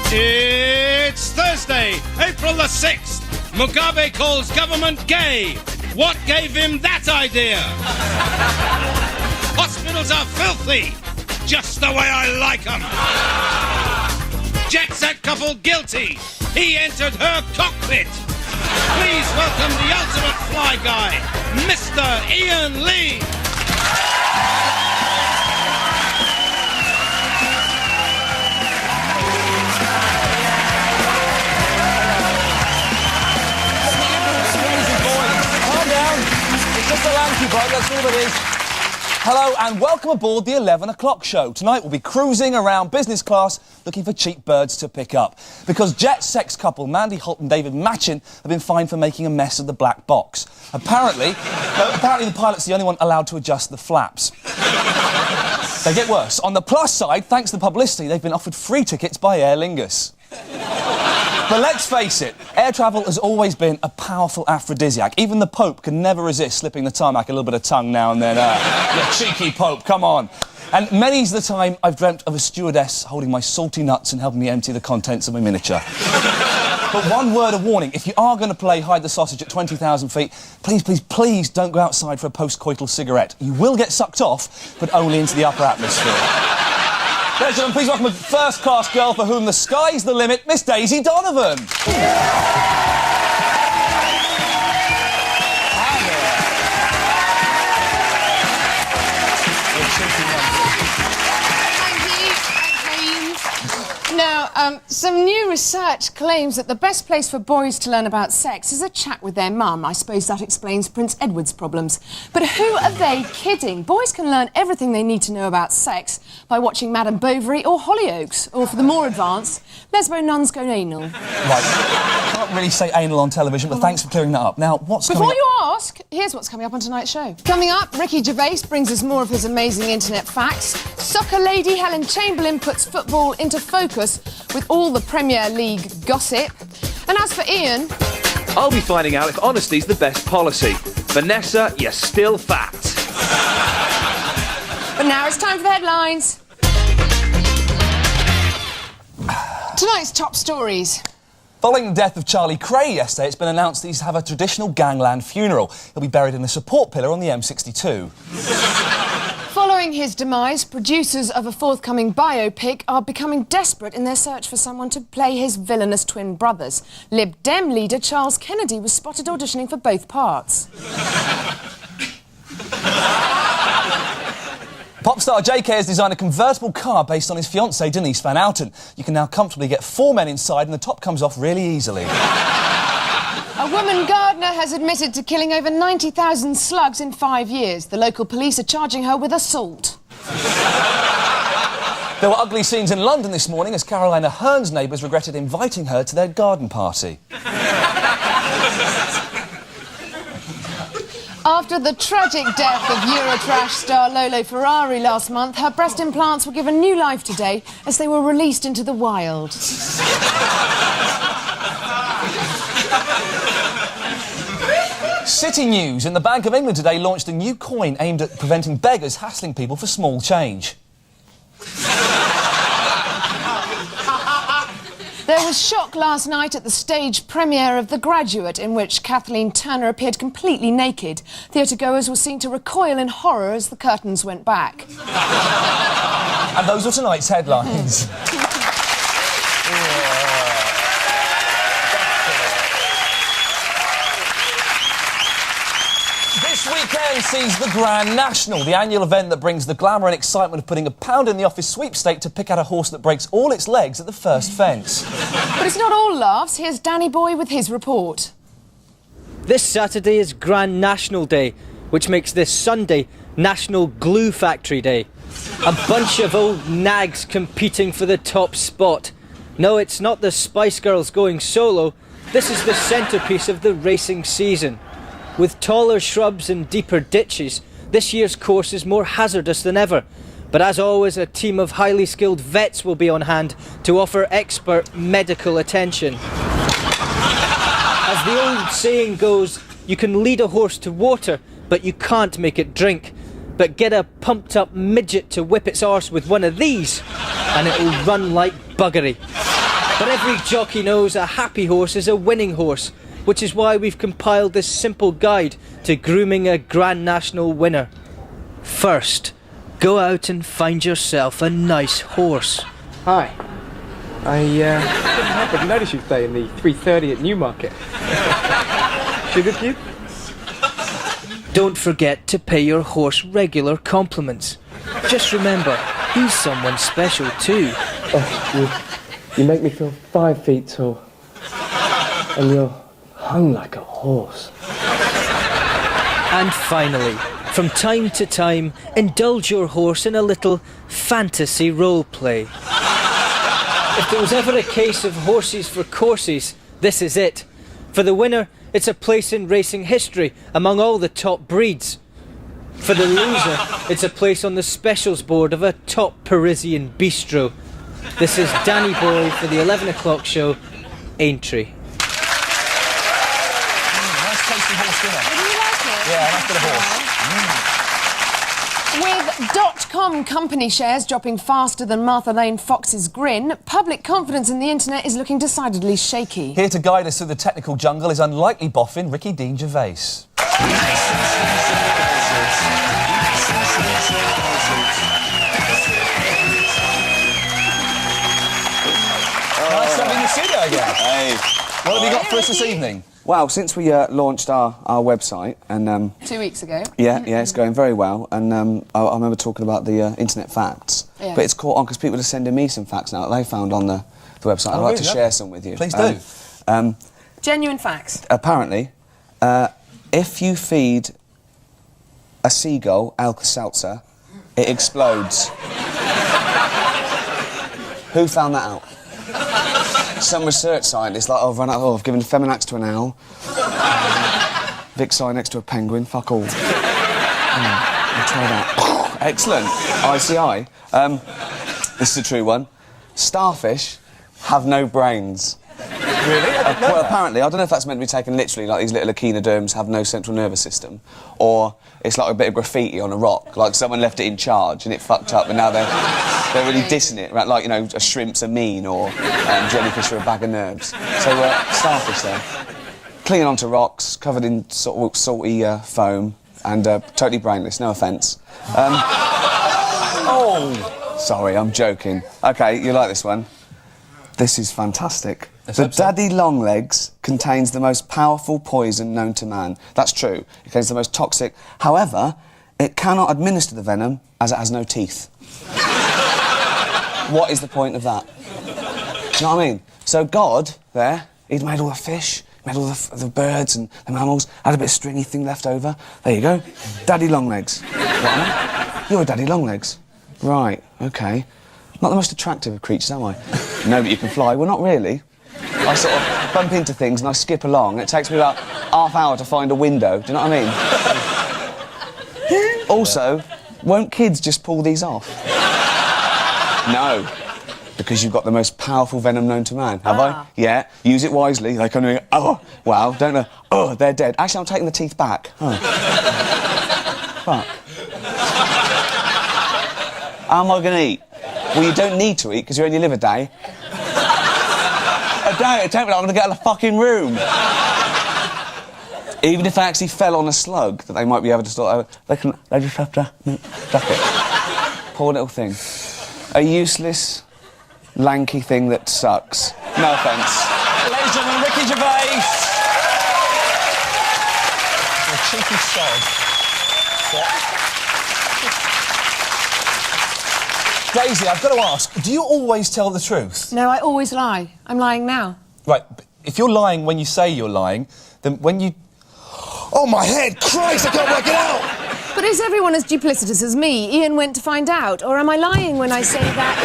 It's Thursday, April the 6th. Mugabe calls government gay. What gave him that idea? Hospitals are filthy, just the way I like them. Jet set couple guilty. He entered her cockpit. Please welcome the ultimate fly guy, Mr. Ian Lee. Just a lanky bug, that's all it is. Hello and welcome aboard the 11 o'clock show. Tonight we'll be cruising around business class looking for cheap birds to pick up. Because jet sex couple Mandy Holt and David Matchin have been fined for making a mess of the black box. Apparently the pilot's the only one allowed to adjust the flaps. They get worse. On the plus side, thanks to the publicity, they've been offered free tickets by Aer Lingus. But let's face it, air travel has always been a powerful aphrodisiac. Even the Pope can never resist slipping the tarmac a little bit of tongue now and then. You cheeky Pope, come on. And many's the time I've dreamt of a stewardess holding my salty nuts and helping me empty the contents of my miniature. But one word of warning, if you are going to play hide the sausage at 20,000 feet, please, please, please don't go outside for a post-coital cigarette. You will get sucked off, but only into the upper atmosphere. Ladies and gentlemen, please welcome a first-class girl for whom the sky's the limit, Miss Daisy Donovan. Now, some new research claims that the best place for boys to learn about sex is a chat with their mum. I suppose that explains Prince Edward's problems. But who are they kidding? Boys can learn everything they need to know about sex by watching Madame Bovary or Hollyoaks, or for the more advanced, Lesbo Nuns Go Anal. Right, I can't really say anal on television, but thanks for clearing that up. Now, what's coming up? Before you ask, here's what's coming up on tonight's show. Coming up, Ricky Gervais brings us more of his amazing internet facts. Soccer lady Helen Chamberlain puts football into focus with all the Premier League gossip. And as for Ian... I'll be finding out if honesty's the best policy. Vanessa, you're still fat. But now it's time for the headlines. Tonight's top stories. Following the death of Charlie Cray yesterday, it's been announced that he's to have a traditional gangland funeral. He'll be buried in a support pillar on the M62. Following his demise, producers of a forthcoming biopic are becoming desperate in their search for someone to play his villainous twin brothers. Lib Dem leader Charles Kennedy was spotted auditioning for both parts. Pop star JK has designed a convertible car based on his fiancée Denise Van Outen. You can now comfortably get 4 men inside and the top comes off really easily. A woman gardener has admitted to killing over 90,000 slugs in 5 years. The local police are charging her with assault. There were ugly scenes in London this morning as Carolina Hearn's neighbours regretted inviting her to their garden party. After the tragic death of Eurotrash star Lolo Ferrari last month, her breast implants were given new life today as they were released into the wild. City News in the Bank of England today launched a new coin aimed at preventing beggars hassling people for small change. There was shock last night at the stage premiere of The Graduate, in which Kathleen Turner appeared completely naked. Theatregoers were seen to recoil in horror as the curtains went back. And those are tonight's headlines. This weekend sees the Grand National, the annual event that brings the glamour and excitement of putting £1 in the office sweepstake to pick out a horse that breaks all its legs at the first fence. But it's not all laughs. Here's Danny Boy with his report. This Saturday is Grand National Day, which makes this Sunday National Glue Factory Day. A bunch of old nags competing for the top spot. No, it's not the Spice Girls going solo. This is the centrepiece of the racing season. With taller shrubs and deeper ditches, this year's course is more hazardous than ever. But as always, a team of highly skilled vets will be on hand to offer expert medical attention. As the old saying goes, you can lead a horse to water, but you can't make it drink. But get a pumped-up midget to whip its arse with one of these, and it'll run like buggery. But every jockey knows a happy horse is a winning horse, which is why we've compiled this simple guide to grooming a Grand National winner. First, go out and find yourself a nice horse. Hi. I couldn't help but notice you today in the 3:30 at Newmarket. Sugar cube? Don't forget to pay your horse regular compliments. Just remember, he's someone special too. Oh, you make me feel 5 feet tall. And you're hung like a horse. And finally, from time to time, indulge your horse in a little fantasy role play. If there was ever a case of horses for courses, this is it. For the winner, it's a place in racing history among all the top breeds. For the loser, it's a place on the specials board of a top Parisian bistro. This is Danny Boy for the 11 o'clock show, Aintree. Nice tasty horse dinner. Do you like it? Yeah, nice bit of horse. With .com company shares dropping faster than Martha Lane Fox's grin, public confidence in the internet is looking decidedly shaky. Here to guide us through the technical jungle is unlikely boffin Ricky Dean Gervais. Nice to have you in the studio again. Hey. What have you got for us this evening? Well, since we launched our website, and 2 weeks ago. yeah, it's going very well, and I remember talking about the internet facts, Yeah. but it's caught on because people are sending me some facts now that they found on the website. I'd like to really? share some with you. Please do. Genuine facts. Apparently, if you feed a seagull Alka-Seltzer, it explodes. Who found that out? Some research scientist, like, I've given Feminax to an owl, Vicks next to a penguin, fuck all. I'll try that. Excellent. ICI. This is a true one. Starfish have no brains. Really? Well, apparently, I don't know if that's meant to be taken literally, like these little echinoderms have no central nervous system, or it's like a bit of graffiti on a rock, like someone left it in charge and it fucked up and now they're really dissing it, right? Like, you know, a shrimp's a mean or jellyfish are a bag of nerves. So, starfish there. Clinging onto rocks, covered in salty foam and totally brainless, no offence. Oh! Sorry, I'm joking. OK, you like this one? This is fantastic. The daddy longlegs contains the most powerful poison known to man. That's true. It contains the most toxic. However, it cannot administer the venom as it has no teeth. What is the point of that? Do you know what I mean? So God, there, he'd made all the fish, made all the birds and the mammals, had a bit of stringy thing left over. There you go. Daddy longlegs. What? You're a daddy longlegs. Right, OK. Not the most attractive of creatures, am I? Know that you can fly? Well, not really. I sort of bump into things and I skip along. It takes me about half hour to find a window. Do you know what I mean? Also, won't kids just pull these off? No. Because you've got the most powerful venom known to man. Have I? Yeah. Use it wisely. They come in, oh, wow, don't know. Oh, they're dead. Actually, I'm taking the teeth back. Oh. Fuck. How am I going to eat? Well, you don't need to eat because you only live a day. A day? It takes me, I'm going to get out of the fucking room. Even if I actually fell on a slug that they might be able to sort of... They just have to duck it. Poor little thing. A useless, lanky thing that sucks. No offence. Ladies and gentlemen, Ricky Gervais. A cheeky sod. What? Daisy, I've got to ask, do you always tell the truth? No, I always lie. I'm lying now. Right, but if you're lying when you say you're lying, then when you... Oh, my head! Christ, I can't work it out! But is everyone as duplicitous as me? Ian went to find out. Or am I lying when I say that,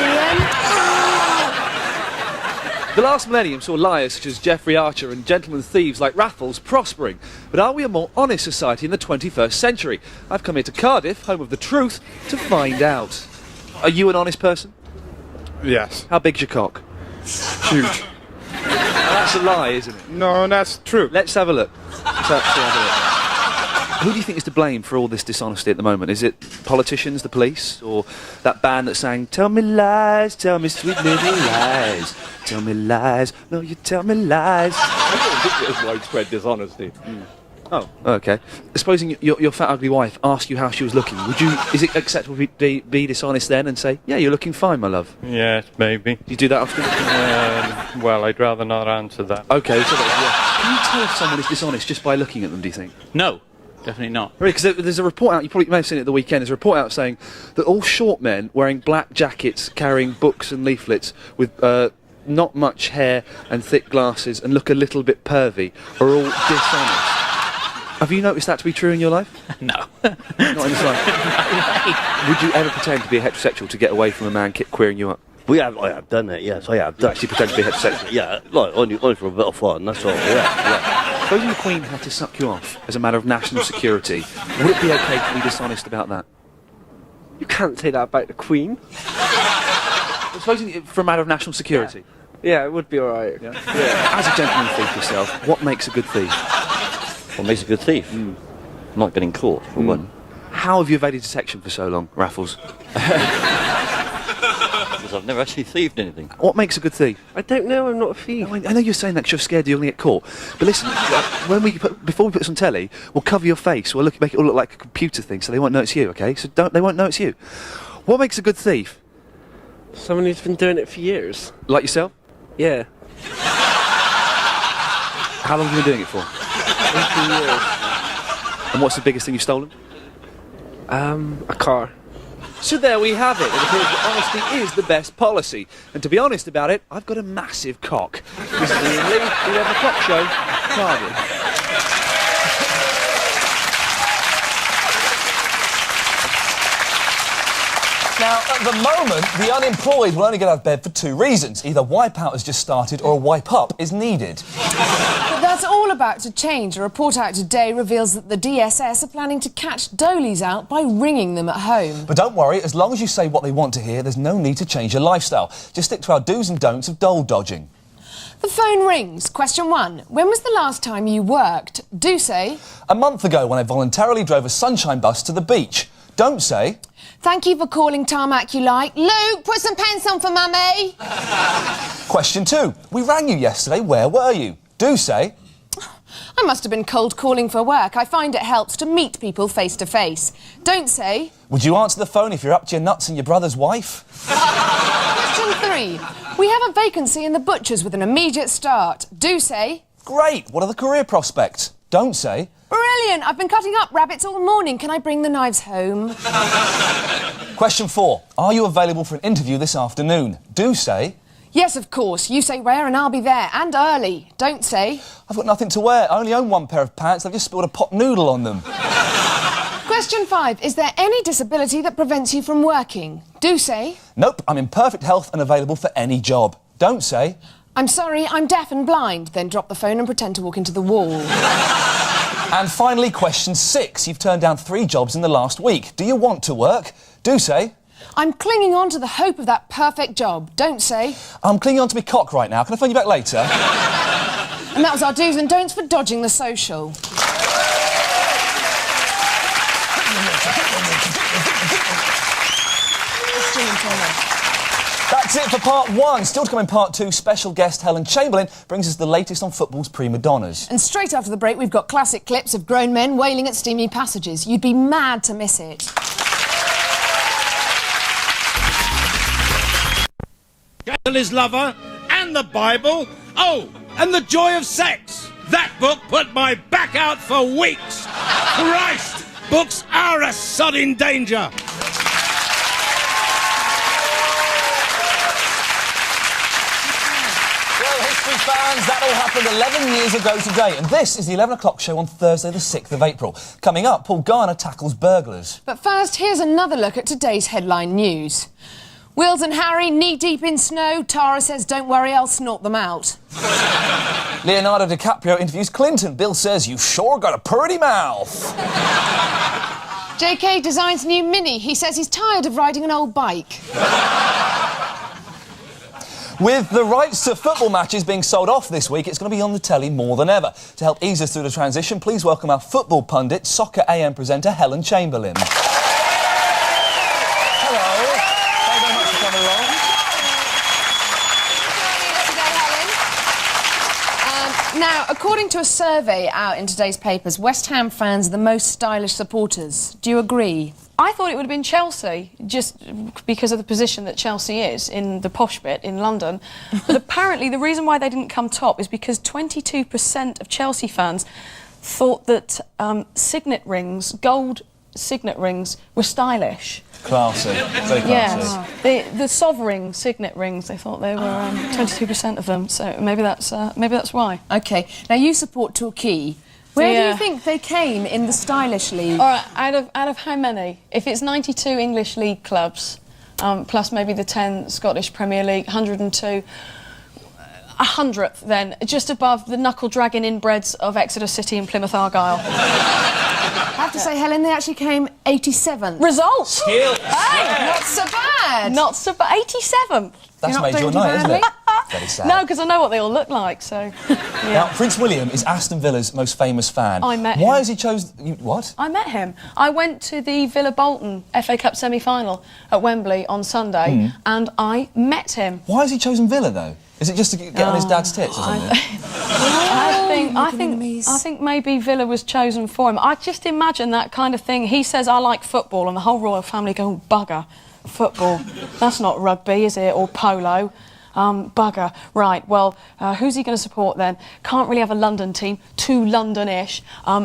Ian? The last millennium saw liars such as Jeffrey Archer and gentlemen thieves like Raffles prospering. But are we a more honest society in the 21st century? I've come here to Cardiff, home of the truth, to find out. Are you an honest person? Yes. How big's your cock? Huge. Now, that's a lie, isn't it? No, that's true. Let's have a look. Let's have a look. Who do you think is to blame for all this dishonesty at the moment? Is it politicians, the police, or that band that sang "Tell me lies, tell me sweet little lies, tell me lies, no, you tell me lies"? I don't think it is widespread dishonesty. Oh, okay. Supposing your fat ugly wife asked you how she was looking, is it acceptable to be dishonest then and say, "Yeah, you're looking fine, my love"? Yes, maybe. Do you do that often? Well, I'd rather not answer that. Okay, so can you tell if someone is dishonest just by looking at them, do you think? No, definitely not. Really, because there's a report out, you probably may have seen it at the weekend, there's a report out saying that all short men wearing black jackets, carrying books and leaflets with not much hair and thick glasses and look a little bit pervy are all dishonest. Have you noticed that to be true in your life? No. Not in this life? Would you ever pretend to be a heterosexual to get away from a man queering you up? I have done it, yes, I have You done actually pretend to be heterosexual? Yeah, like, only for a bit of fun, that's all, yeah. Supposing the Queen had to suck you off as a matter of national security, would it be okay to be dishonest about that? You can't say that about the Queen. Supposing for a matter of national security? Yeah, it would be alright. Yeah. As a gentleman thief yourself, what makes a good thief? What makes a good thief? Not getting caught, for one. How have you evaded detection for so long, Raffles? Because I've never actually thieved anything. What makes a good thief? I don't know, I'm not a thief. I know you're saying that because you're scared you're going to get caught. But listen, before we put this on telly, we'll cover your face. We'll make it all look like a computer thing so they won't notice you, okay? So they won't notice you. What makes a good thief? Someone who's been doing it for years. Like yourself? Yeah. How long have you been doing it for? 18 years. And what's the biggest thing you've stolen? A car. So there we have it. It appears that honesty is the best policy. And to be honest about it, I've got a massive cock. This is Ian Lee, the 11 o'clock show, Cardiff. Now, at the moment, the unemployed will only get out of bed for two reasons. Either wipeout has just started or a wipe up is needed. But that's all about to change. A report out today reveals that the DSS are planning to catch dolies out by ringing them at home. But don't worry, as long as you say what they want to hear, there's no need to change your lifestyle. Just stick to our do's and don'ts of dole dodging. The phone rings. Question 1. When was the last time you worked? Do say. A month ago when I voluntarily drove a sunshine bus to the beach. Don't say. Thank you for calling Tarmac You Like. Luke, put some pence on for Mummy. Question 2. We rang you yesterday. Where were you? Do say. I must have been cold calling for work. I find it helps to meet people face to face. Don't say. Would you answer the phone if you're up to your nuts and your brother's wife? Question 3. We have a vacancy in the butchers with an immediate start. Do say. Great. What are the career prospects? Don't say. Brilliant. I've been cutting up rabbits all morning. Can I bring the knives home? Question 4. Are you available for an interview this afternoon? Do say. Yes, of course. You say where and I'll be there. And early. Don't say. I've got nothing to wear. I only own one pair of pants. I've just spilled a pot noodle on them. Question 5. Is there any disability that prevents you from working? Do say. Nope. I'm in perfect health and available for any job. Don't say. I'm sorry, I'm deaf and blind. Then drop the phone and pretend to walk into the wall. And finally, question 6. You've turned down 3 jobs in the last week. Do you want to work? Do say. I'm clinging on to the hope of that perfect job. Don't say. I'm clinging on to my cock right now. Can I phone you back later? And that was our do's and don'ts for dodging the social. That's it for part 1. Still to come in part 2, special guest Helen Chamberlain brings us the latest on football's prima donnas. And straight after the break, we've got classic clips of grown men wailing at steamy passages. You'd be mad to miss it. His lover and the Bible. Oh, and the joy of sex. That book put my back out for weeks. Christ, books are a sodding danger. Fans, that all happened 11 years ago today, and this is the 11 o'clock show on Thursday the 6th of April. Coming up, Paul Garner tackles burglars. But first, here's another look at today's headline news. Wills and Harry knee-deep in snow. Tara says, don't worry, I'll snort them out. Leonardo DiCaprio interviews Clinton. Bill says, you've sure got a pretty mouth. JK designs a new Mini. He says he's tired of riding an old bike. With the rights to football matches being sold off this week, it's going to be on the telly more than ever. To help ease us through the transition, please welcome our football pundit, Soccer AM presenter Helen Chamberlain. Hello. Thank you very much for coming along. Now, according to a survey out in today's papers, West Ham fans are the most stylish supporters. Do you agree? I thought it would have been Chelsea, just because of the position that Chelsea is in the posh bit in London. But apparently the reason why they didn't come top is because 22% of Chelsea fans thought that signet rings, gold signet rings, were stylish. Classy. Very classy. Yes, the sovereign signet rings. They thought they were 22% of them. So maybe that's why. OK. Now, you support Torquay. Where do you think they came in the stylish league? All right, out of how many? If it's 92 English league clubs, plus maybe the 10 Scottish Premier League, 102, 100th then, just above the knuckle-dragging inbreds of Exeter City and Plymouth Argyle. I have to say, Helen, they actually came 87th. Results! Skills. Hey, not so bad. Not so bad. 87th. That's made your night, isn't it? Very sad. No, because I know what they all look like, so... Yeah. Now, Prince William is Aston Villa's most famous fan. I met Why him. has he chosen... What? I met him. I went to the Villa-Bolton FA Cup semi-final at Wembley on Sunday, and I met him. Why has he chosen Villa, though? Is it just to get on his dad's tits or something? I think maybe Villa was chosen for him. I just imagine that kind of thing. He says, I like football, and the whole royal family go, oh, bugger, football. That's not rugby, is it? Or polo. Bugger. Right, well, who's he going to support then? Can't really have a London team. Too London-ish.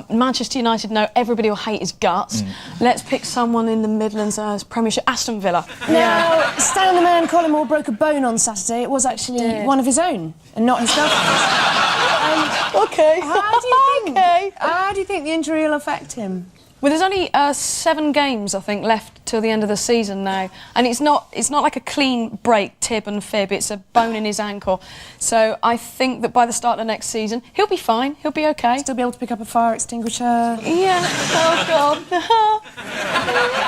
Manchester United, no, everybody will hate his guts. Let's pick someone in the Midlands as Premiership. Aston Villa. Now, Stan the Man Collymore broke a bone on Saturday. It was actually one of his own, and not his girlfriend's. OK. How do you think the injury will affect him? Well, there's only 7 games, I think, left till the end of the season now, and it's not like a clean break, tib and fib. It's a bone in his ankle. So I think that by the start of next season, he'll be fine. He'll be OK. Still be able to pick up a fire extinguisher. Yeah. Oh God.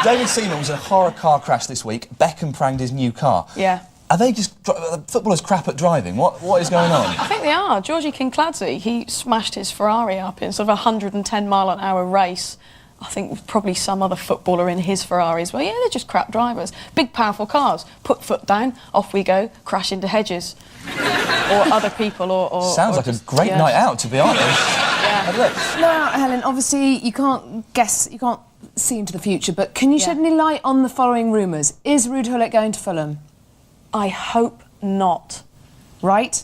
David Seaman was in a horror car crash this week. Beckham pranged his new car. Yeah. Are they just footballers crap at driving? What is going on? I think they are. Georgie Kincladze, he smashed his Ferrari up in sort of a 110-mile-an-hour race. I think probably some other footballer in his Ferraris. Well, yeah, they're just crap drivers. Big, powerful cars. Put foot down, off we go, crash into hedges. Or other people, or Sounds like just, a great night out, to be honest. Now, Helen, obviously you can't see into the future, but can you shed any light on the following rumours? Is Ruud Gullit going to Fulham? I hope not. Right?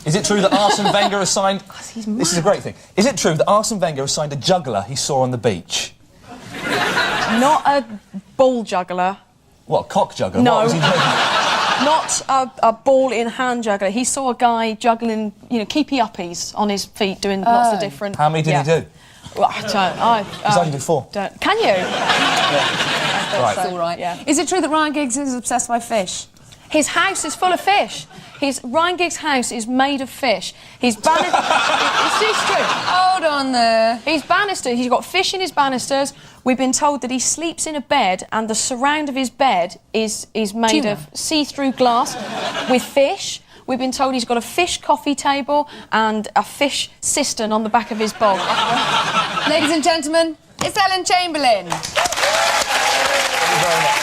Is it true that Arsene Wenger has signed... This is a great thing. Is it true that Arsene Wenger has signed a juggler he saw on the beach? Not a ball juggler. What, a cock juggler? No. What was he doing? Not a ball-in-hand juggler. He saw a guy juggling, keepy-uppies on his feet, doing lots of different... How many did he do? Well, I don't... Because I can do 4. Can you? Yeah. Right. That's all right. Yeah. Is it true that Ryan Giggs is obsessed by fish? His house is full of fish. Ryan Giggs' house is made of fish. He's banister. It's true. Hold on there. He's banister. He's got fish in his banisters. We've been told that he sleeps in a bed, and the surround of his bed is made of see-through glass with fish. We've been told he's got a fish coffee table and a fish cistern on the back of his bog. Ladies and gentlemen, it's Helen Chamberlain. Thank you very much.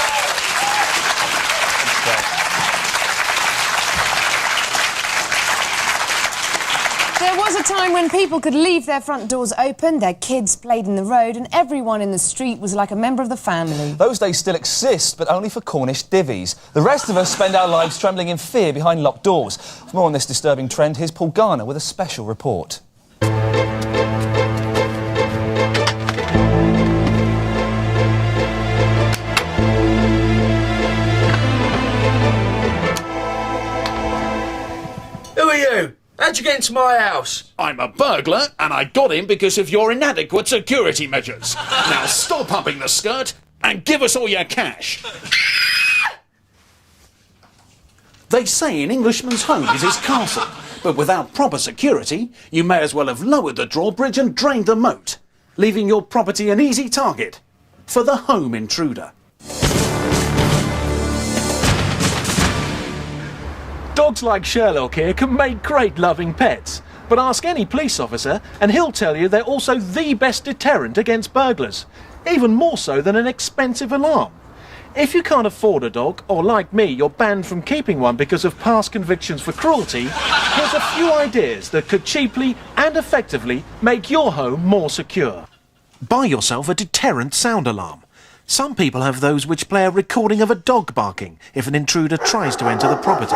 There was a time when people could leave their front doors open, their kids played in the road, and everyone in the street was like a member of the family. Those days still exist, but only for Cornish divvies. The rest of us spend our lives trembling in fear behind locked doors. For more on this disturbing trend, here's Paul Garner with a special report. Who are you? How'd you get into my house? I'm a burglar, and I got in because of your inadequate security measures. Now stop humping the skirt and give us all your cash. They say an Englishman's home is his castle, but without proper security, you may as well have lowered the drawbridge and drained the moat, leaving your property an easy target for the home intruder. Dogs like Sherlock here can make great loving pets. But ask any police officer and he'll tell you they're also the best deterrent against burglars. Even more so than an expensive alarm. If you can't afford a dog, or like me, you're banned from keeping one because of past convictions for cruelty, here's a few ideas that could cheaply and effectively make your home more secure. Buy yourself a deterrent sound alarm. Some people have those which play a recording of a dog barking if an intruder tries to enter the property.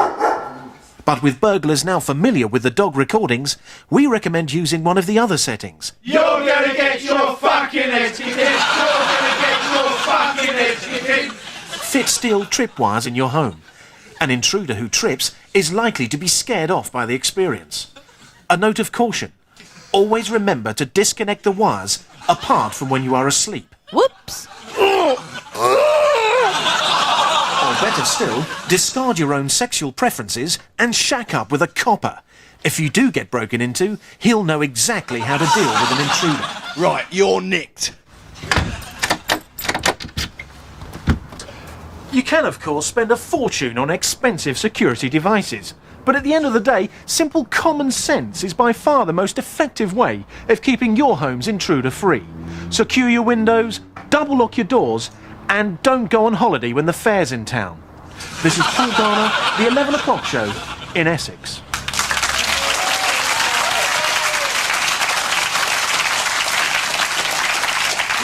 But with burglars now familiar with the dog recordings, we recommend using one of the other settings. You're gonna get your fucking head kicked in. You're gonna get your fucking head kicked in. Fit steel tripwires in your home. An intruder who trips is likely to be scared off by the experience. A note of caution. Always remember to disconnect the wires apart from when you are asleep. Whoops! Or better still, discard your own sexual preferences and shack up with a copper. If you do get broken into, he'll know exactly how to deal with an intruder. Right, you're nicked. You can, of course, spend a fortune on expensive security devices. But at the end of the day, simple common sense is by far the most effective way of keeping your homes intruder-free. Secure your windows, double lock your doors, and don't go on holiday when the fair's in town. This is Paul Garner, the 11 o'clock show in Essex.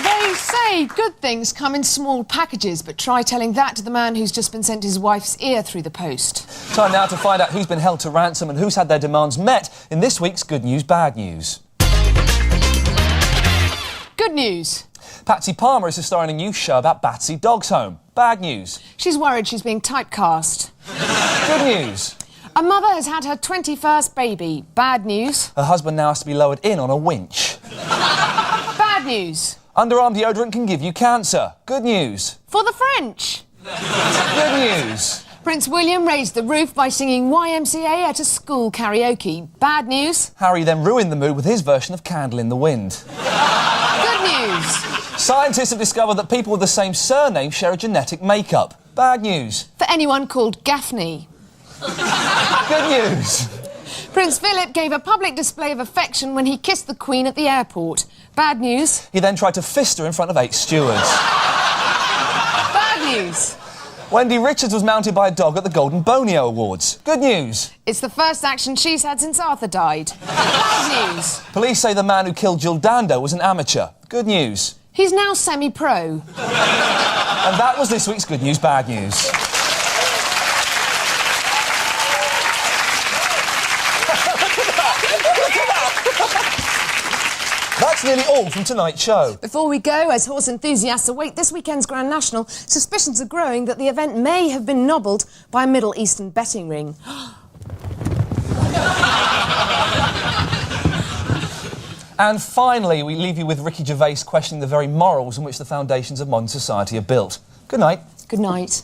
They say good things come in small packages, but try telling that to the man who's just been sent his wife's ear through the post. Time now to find out who's been held to ransom and who's had their demands met in this week's Good News, Bad News. Good news. Patsy Palmer is starring in a new show about Batsy Dogs Home. Bad news. She's worried she's being typecast. Good news. A mother has had her 21st baby. Bad news. Her husband now has to be lowered in on a winch. Bad news. Underarm deodorant can give you cancer. Good news. For the French. Good news. Prince William raised the roof by singing YMCA at a school karaoke. Bad news. Harry then ruined the mood with his version of Candle in the Wind. Good news. Scientists have discovered that people with the same surname share a genetic makeup. Bad news. For anyone called Gaffney. Good news. Prince Philip gave a public display of affection when he kissed the Queen at the airport. Bad news. He then tried to fist her in front of 8 stewards. Bad news. Wendy Richards was mounted by a dog at the Golden Bonio Awards. Good news. It's the first action she's had since Arthur died. Bad news. Police say the man who killed Jill Dando was an amateur. Good news. He's now semi-pro. And that was this week's Good News, Bad News. That's nearly all from tonight's show. Before we go, as horse enthusiasts await this weekend's Grand National, suspicions are growing that the event may have been nobbled by a Middle Eastern betting ring. And finally, we leave you with Ricky Gervais questioning the very morals on which the foundations of modern society are built. Good night. Good night.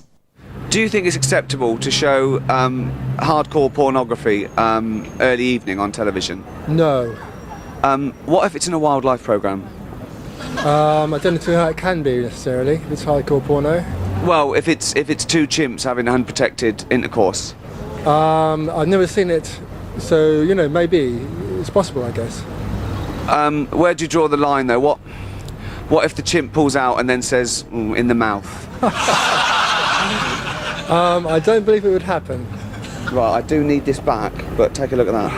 Do you think it's acceptable to show hardcore pornography early evening on television? No. What if it's in a wildlife programme? I don't know how it can be necessarily. It's hardcore porno. Well, if it's two chimps having unprotected intercourse. I've never seen it, so you know, maybe it's possible, I guess. Where do you draw the line, though? What if the chimp pulls out and then says, in the mouth? I don't believe it would happen. Right, I do need this back, but take a look at that.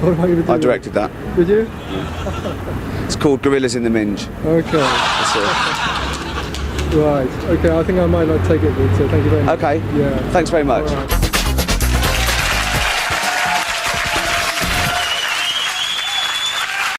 What am I going to do? I directed that. Did you? It's called Gorillas in the Minge. Okay. That's it. Right. Okay, I think I might not take it, but thank you very much. Okay. Yeah. Thanks very much. All right.